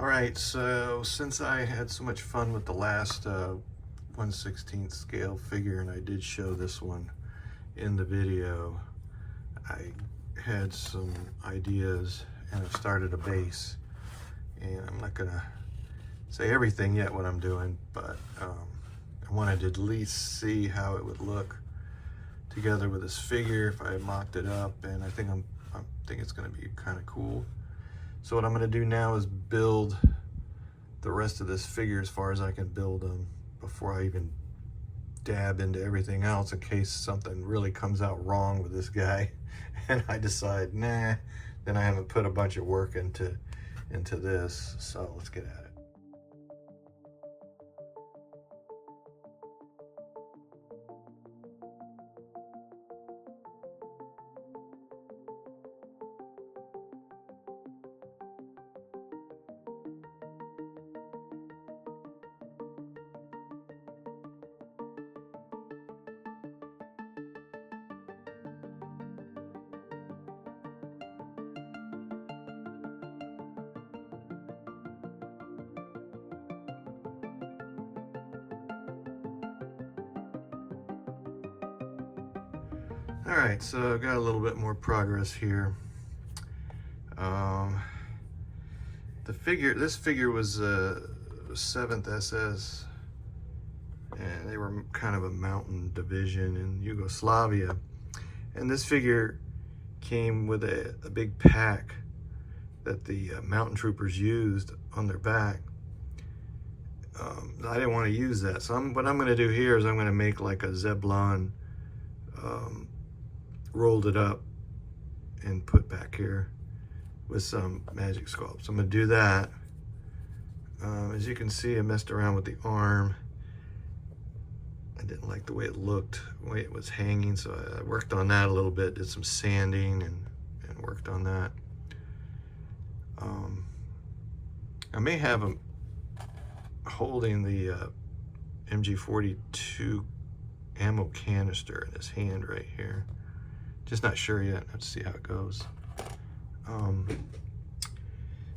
All right, so since I had so much fun with the last 1/16 scale figure, and I did show this one in the video, I had some ideas and I've started a base. And I'm not gonna say everything yet what I'm doing, but I wanted to at least see how it would look together with this figure if I mocked it up, and I think it's gonna be kind of cool. So what I'm gonna do now is build the rest of this figure as far as I can build them before I even dab into everything else, in case something really comes out wrong with this guy and I decide, nah, then I haven't put a bunch of work into this. So let's get at it. All right, so I've got a little bit more progress here. This figure was 7th SS, and they were kind of a mountain division in Yugoslavia. And this figure came with a big pack that the mountain troopers used on their back. I didn't want to use that, so what I'm going to do here is I'm going to make like a Zeblon rolled it up and put back here with some magic sculpts. I'm going to do that. As you can see, I messed around with the arm. I didn't like the way it looked, the way it was hanging, so I worked on that a little bit, did some sanding and worked on that. I may have him holding the MG42 ammo canister in his hand right here. Just not sure yet. Let's see how it goes.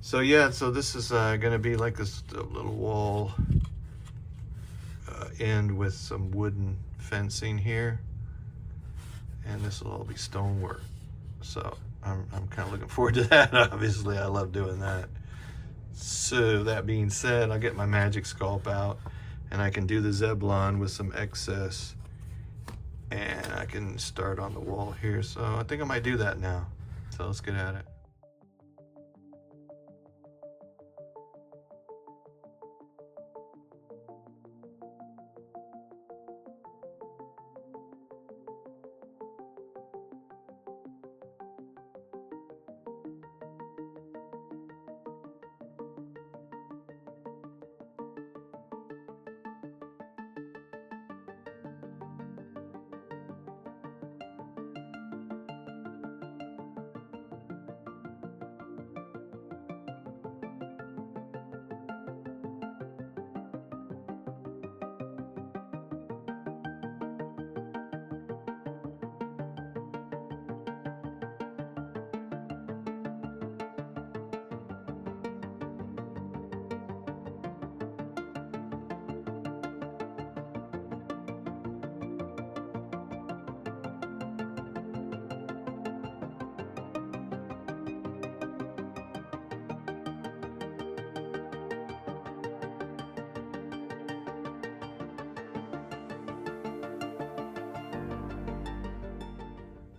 So yeah, so this is gonna be like this little wall end with some wooden fencing here, and this will all be stonework. So I'm kind of looking forward to that. Obviously, I love doing that. So that being said, I'll get my magic sculpt out, and I can do the Zeblon with some excess, and I can start on the wall here. So I think I might do that now. So let's get at it.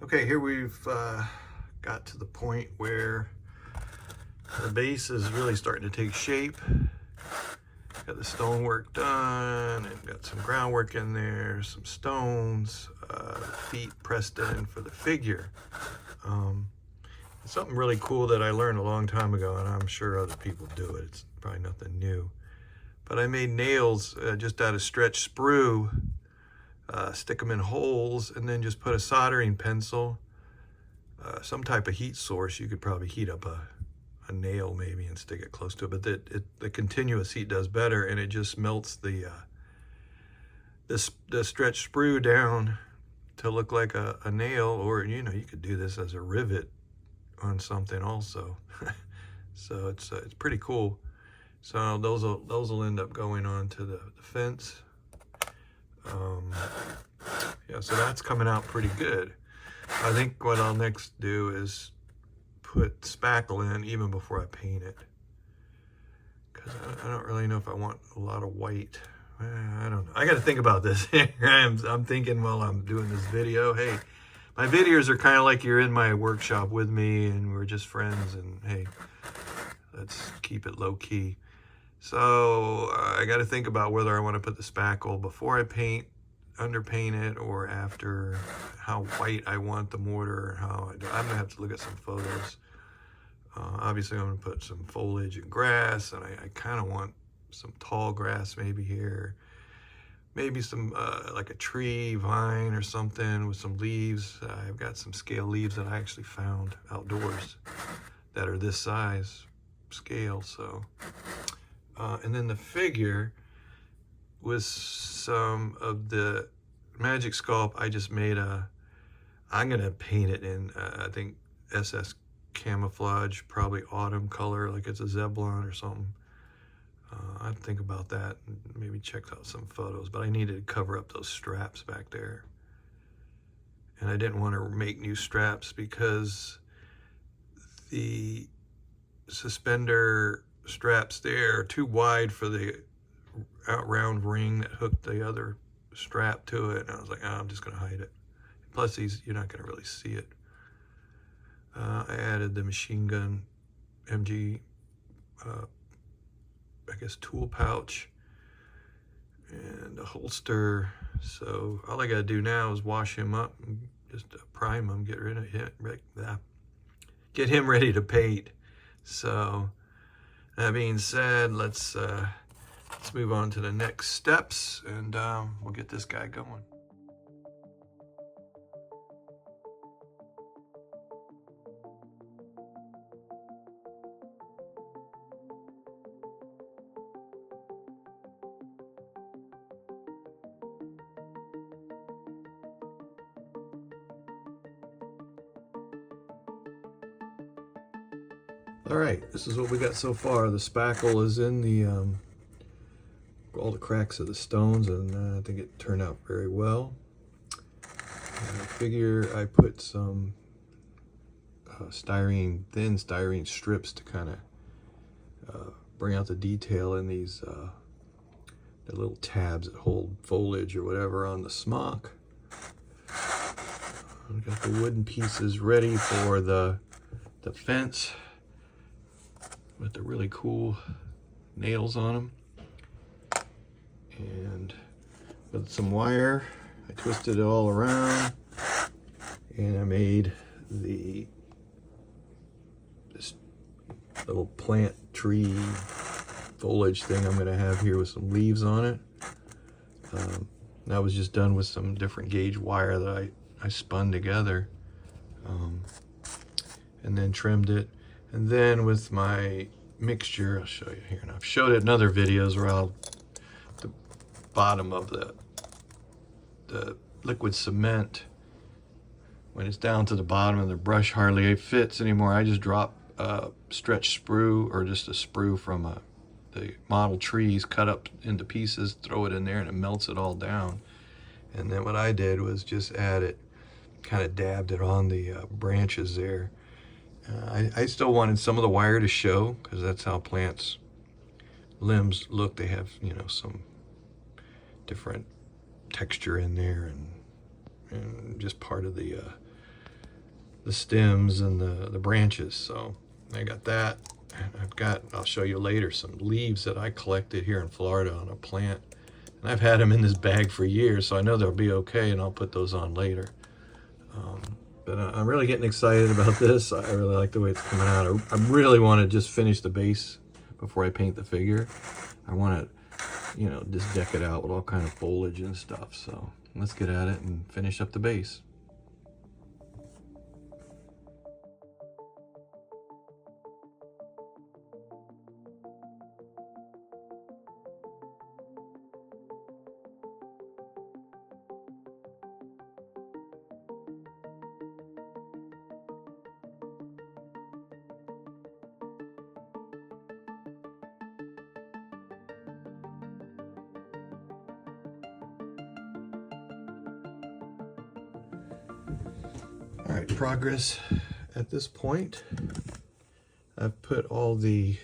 Okay, here we've got to the point where the base is really starting to take shape. Got the stonework done and got some groundwork in there, some stones, feet pressed in for the figure. Something really cool that I learned a long time ago, and I'm sure other people do it. It's probably nothing new. But I made nails just out of stretched sprue. Stick them in holes, and then just put a soldering pencil, some type of heat source. You could probably heat up a nail maybe and stick it close to it, but the continuous heat does better, and it just melts the stretched sprue down to look like a nail, or you could do this as a rivet on something also. So it's pretty cool. So those will end up going on to the fence. Yeah, so that's coming out pretty good. I think what I'll next do is put spackle in even before I paint it, because I don't really know if I want a lot of white. I don't know. I got to think about this. I'm thinking while I'm doing this video, hey, my videos are kind of like you're in my workshop with me and we're just friends, and hey, let's keep it low key. So I got to think about whether I want to put the spackle before I paint, underpaint it, or after, how white I want the mortar, how I'm gonna have to look at some photos. Obviously I'm gonna put some foliage and grass, and I kind of want some tall grass maybe here, maybe some like a tree, vine or something with some leaves. I've got some scale leaves that I actually found outdoors that are this size scale. So and then the figure with some of the magic sculpt, I just made I'm gonna paint it in I think SS camouflage, probably autumn color, like it's a Zeblon or something. I'd think about that and maybe check out some photos, but I needed to cover up those straps back there. And I didn't want to make new straps because the suspender straps there are too wide for the round ring that hooked the other strap to it. And I was like, oh, I'm just going to hide it. Plus, you're not going to really see it. I added the machine gun MG, I guess, tool pouch and a holster. So all I got to do now is wash him up and just prime him, get rid of him, get him ready to paint. So that being said, let's move on to the next steps, and we'll get this guy going. All right, this is what we got so far. The spackle is in the all the cracks of the stones, and I think it turned out very well. I figure I put some thin styrene strips to kind of bring out the detail in these the little tabs that hold foliage or whatever on the smock. I've got the wooden pieces ready for the fence with the really cool nails on them. And with some wire, I twisted it all around, and I made this little plant tree foliage thing I'm gonna have here with some leaves on it. That was just done with some different gauge wire that I spun together, and then trimmed it. And then with my mixture, I'll show you here, and I've showed it in other videos where the bottom of the liquid cement, when it's down to the bottom and the brush hardly fits anymore, I just drop stretch sprue, or just a sprue from the model trees cut up into pieces, throw it in there, and it melts it all down. And then what I did was just add it, kind of dabbed it on the branches there. I still wanted some of the wire to show, because that's how plants limbs look. They have, you know, some different texture in there, and just part of the stems and the branches. So I got that. And I'll show you later, some leaves that I collected here in Florida on a plant. And I've had them in this bag for years, so I know they'll be okay, and I'll put those on later. But I'm really getting excited about this. I really like the way it's coming out. I really want to just finish the base before I paint the figure. I want to, you know, just deck it out with all kind of foliage and stuff. So let's get at it and finish up the base. All right, progress at this point. I've put all the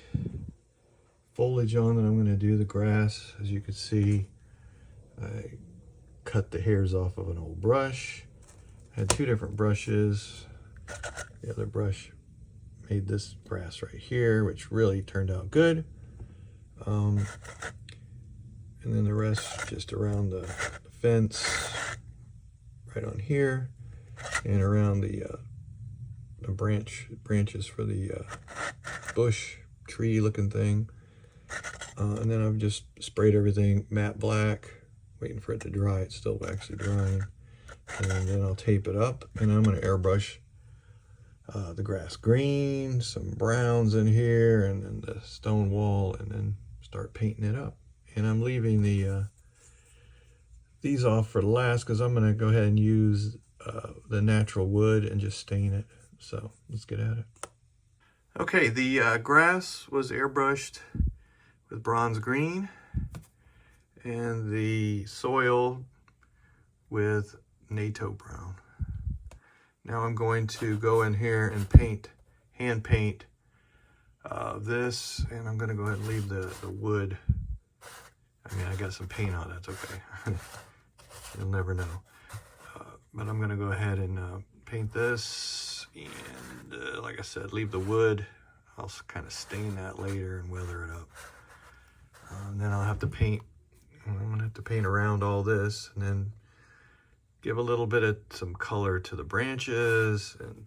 foliage on that I'm going to do, the grass. As you can see, I cut the hairs off of an old brush. I had two different brushes. The other brush made this grass right here, which really turned out good. And then the rest just around the fence, right on here, and around the branches for the bush tree looking thing. And then I've just sprayed everything matte black, waiting for it to dry. It's still actually drying. And then I'll tape it up, and I'm going to airbrush the grass green, some browns in here, and then the stone wall, and then start painting it up. And I'm leaving these off for last because I'm going to go ahead and use the natural wood and just stain it. So let's get at it. Okay, the grass was airbrushed with bronze green, and the soil with NATO brown. Now I'm going to go in here and hand paint this, and I'm going to go ahead and leave the wood. I mean, I got some paint on, that's okay. You'll never know. But I'm going to go ahead and paint this, and like I said, leave the wood. I'll kind of stain that later and weather it up. And then I'll have to paint. I'm going to have to paint around all this, and then give a little bit of some color to the branches, and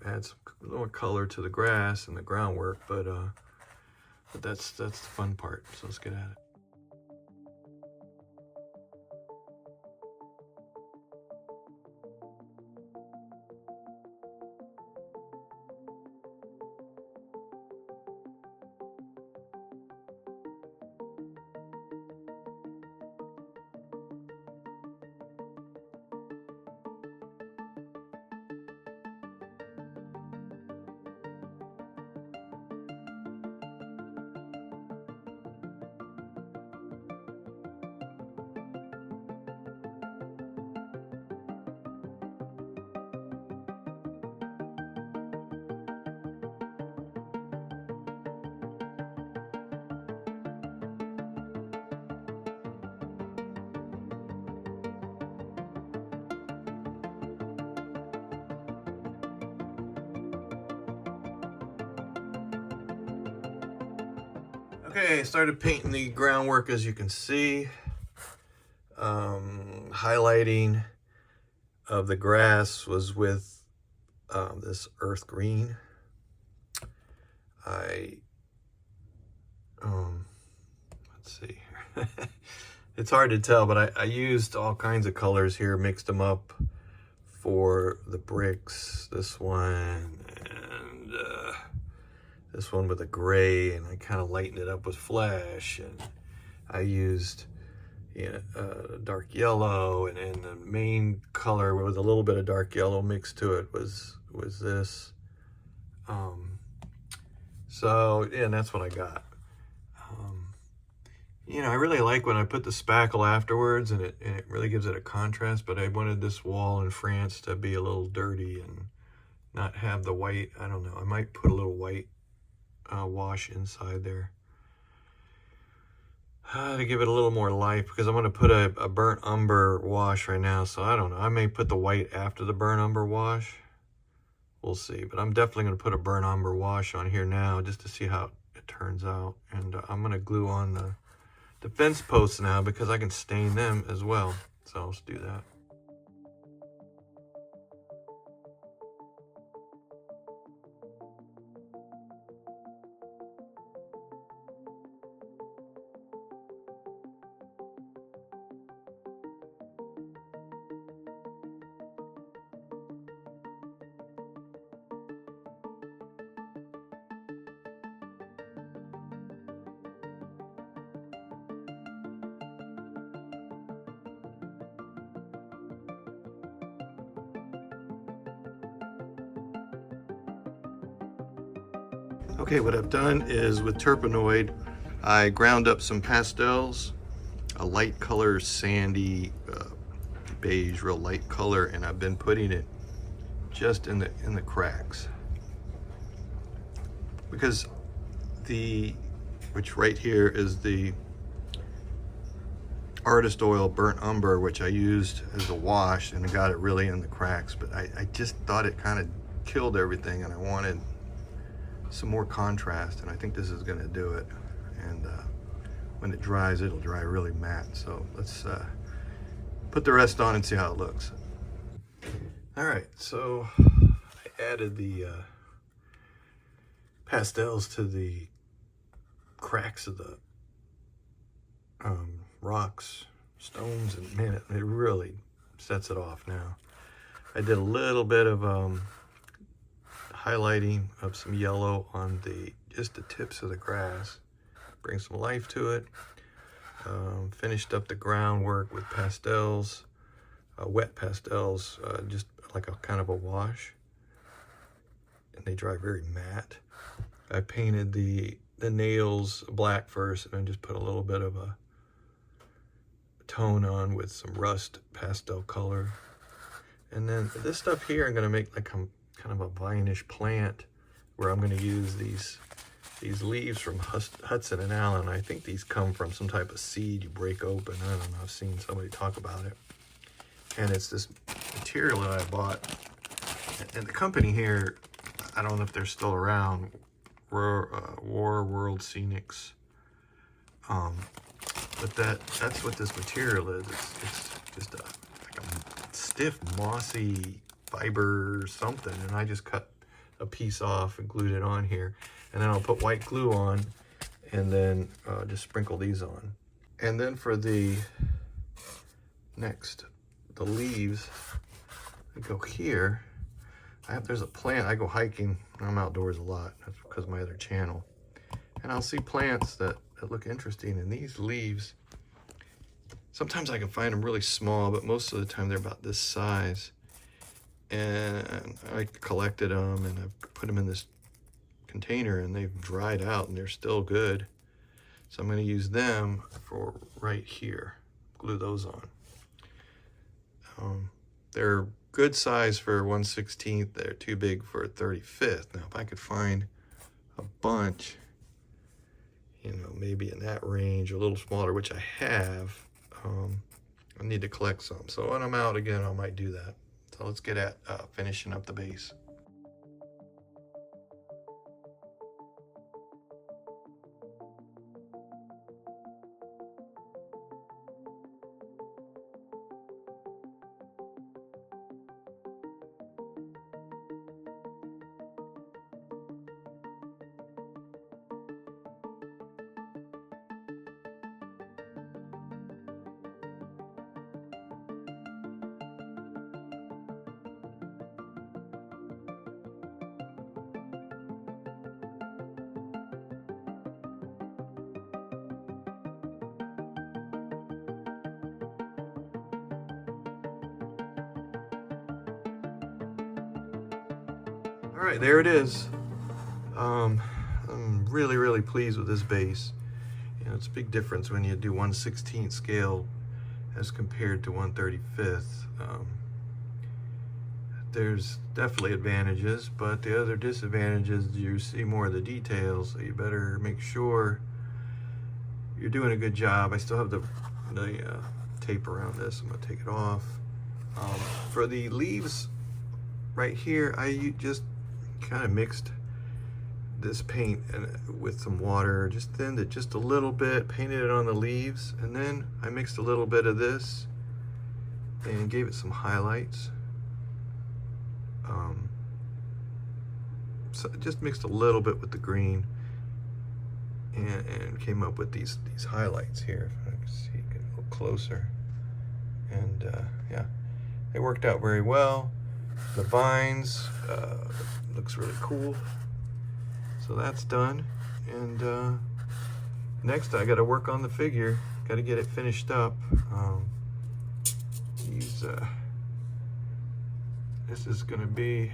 add some more color to the grass and the groundwork. But that's the fun part. So let's get at it. Okay, I started painting the groundwork, as you can see. Highlighting of the grass was with this earth green. Let's see here. It's hard to tell, but I used all kinds of colors here, mixed them up for the bricks. This one, and this one with a gray, and I kind of lightened it up with flash, and I used dark yellow, and the main color with a little bit of dark yellow mixed to it was this. So yeah, and that's what I got. I really like when I put the spackle afterwards, and it really gives it a contrast, but I wanted this wall in France to be a little dirty and not have the white. I don't know, I might put a little white wash inside there to give it a little more life, because I'm going to put a burnt umber wash right now. So I don't know, I may put the white after the burnt umber wash. We'll see, but I'm definitely going to put a burnt umber wash on here now just to see how it turns out. And I'm going to glue on the fence posts now, because I can stain them as well. So let's do that. Okay, what I've done is with Turpenoid, I ground up some pastels, a light color, sandy, beige, real light color, and I've been putting it just in the cracks, because which right here is the artist oil burnt umber, which I used as a wash, and I got it really in the cracks, but I just thought it kind of killed everything, and I wanted some more contrast, and I think this is going to do it. And when it dries, it'll dry really matte. So let's put the rest on and see how it looks. All right, so I added the pastels to the cracks of the rocks, stones, and man, it really sets it off now. I did a little bit of highlighting of some yellow on just the tips of the grass, bring some life to it. Finished up the groundwork with pastels, wet pastels, just like a kind of a wash, and they dry very matte. I painted the nails black first, and then just put a little bit of a tone on with some rust pastel color. And then this stuff here, I'm going to make like kind of a vine-ish plant, where I'm going to use these leaves from Hudson and Allen. I think these come from some type of seed you break open. I don't know, I've seen somebody talk about it. And it's this material that I bought. And the company here, I don't know if they're still around, War World Scenics. But that's what this material is. It's just like a stiff, mossy fiber or something. And I just cut a piece off and glued it on here. And then I'll put white glue on, and then just sprinkle these on. And then for the leaves, I go here. There's a plant. I go hiking. I'm outdoors a lot. That's because of my other channel. And I'll see plants that look interesting. And these leaves, sometimes I can find them really small, but most of the time they're about this size. And I collected them, and I've put them in this container, and they've dried out, and they're still good. So I'm going to use them for right here. Glue those on. They're good size for 1/16. They're too big for a 35th. Now, if I could find a bunch, maybe in that range, a little smaller, which I have, I need to collect some. So when I'm out again, I might do that. So let's get at finishing up the base. All right, there it is. I'm really pleased with this base. It's a big difference when you do 1/16 scale as compared to 1/35. There's definitely advantages, but the other disadvantage is you see more of the details, so you better make sure you're doing a good job. I still have the tape around this. I'm gonna take it off. For the leaves right here, I just kind of mixed this paint with some water, just thinned it just a little bit, painted it on the leaves, and then I mixed a little bit of this and gave it some highlights. So just mixed a little bit with the green and came up with these highlights here. If I can see, get a little closer. And yeah, they worked out very well. The vines looks really cool. So that's done. And next I got to work on the figure. Got to get it finished up. This is going to be,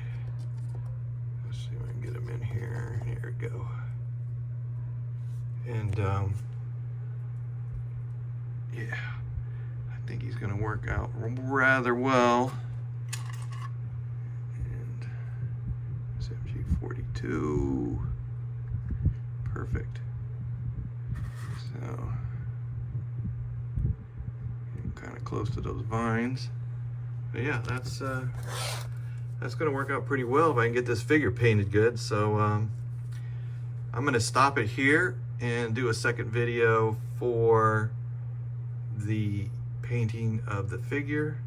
let's see if I can get him in here. Here we go. And yeah, I think he's going to work out rather well. And 2. Perfect. So, kind of close to those vines. But yeah, that's going to work out pretty well if I can get this figure painted good. So I'm going to stop it here and do a second video for the painting of the figure.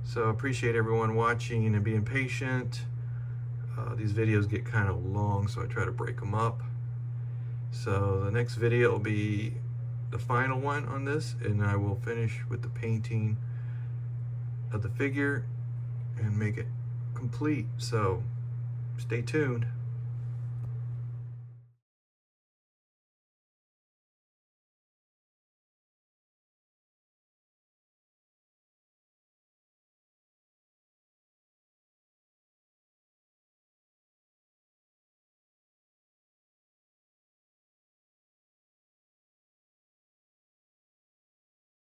So I appreciate everyone watching and being patient. These videos get kind of long, so I try to break them up. So the next video will be the final one on this, and I will finish with the painting of the figure and make it complete. So stay tuned.